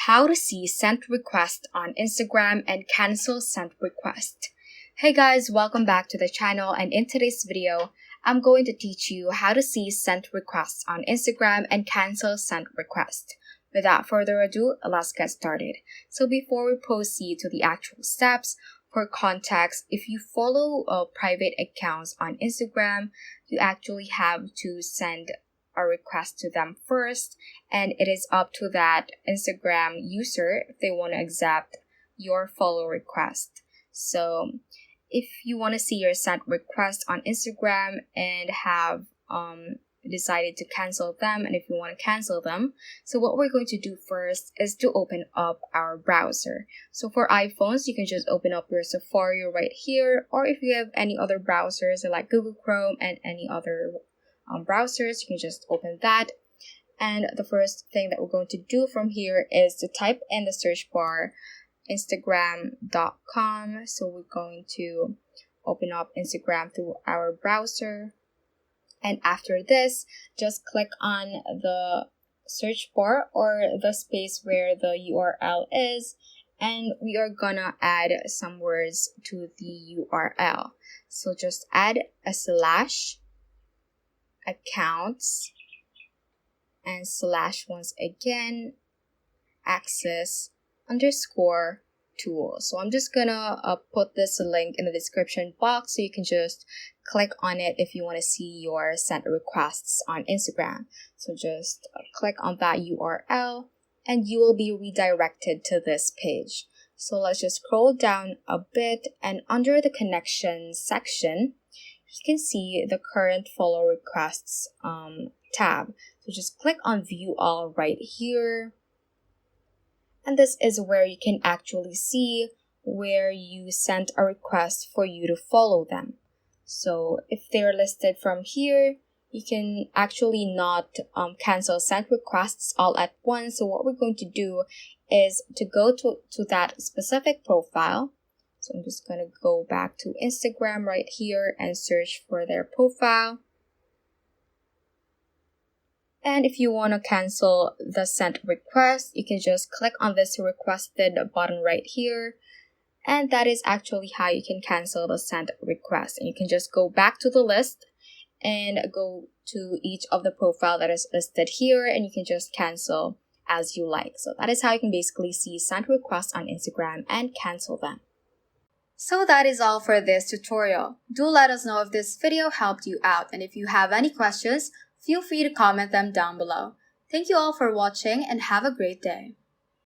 how to see sent request on Instagram and cancel sent request. Hey guys, welcome back to the channel, and in today's video, I'm going to teach you how to see sent requests on Instagram and cancel sent request. Without further ado, let's get started. So before we proceed to the actual steps, for context, if you follow private accounts on Instagram, you actually have to send a request to them first, and it is up to that Instagram user if they want to accept your follow request. So if you want to see your sent request on Instagram and have decided to cancel them, and if you want to cancel them, so what we're going to do first is to open up our browser. So for iPhones, you can just open up your Safari right here, or if you have any other browsers like Google Chrome and any other browsers, you can just open that. And the first thing that we're going to do from here is to type in the search bar instagram.com. So we're going to open up Instagram through our browser, and after this, just click on the search bar or the space where the URL is, and we are gonna add some words to the URL. So just add a slash accounts and slash once again access underscore tool. So I'm just gonna put this link in the description box so you can just click on it if you want to see your sent requests on Instagram. So just click on that URL and you will be redirected to this page. So let's just scroll down a bit, and under the connections section, you can see the current follow requests tab. So just click on view all right here. And this is where you can actually see where you sent a request for you to follow them. So if they're listed from here, you can actually not cancel sent requests all at once. So what we're going to do is to go to that specific profile. So I'm just going to go back to Instagram right here and search for their profile. And if you want to cancel the sent request, you can just click on this requested button right here. And that is actually how you can cancel the sent request. And you can just go back to the list and go to each of the profile that is listed here, and you can just cancel as you like. So that is how you can basically see sent requests on Instagram and cancel them. So that is all for this tutorial. Do let us know if this video helped you out, and if you have any questions, feel free to comment them down below. Thank you all for watching and have a great day.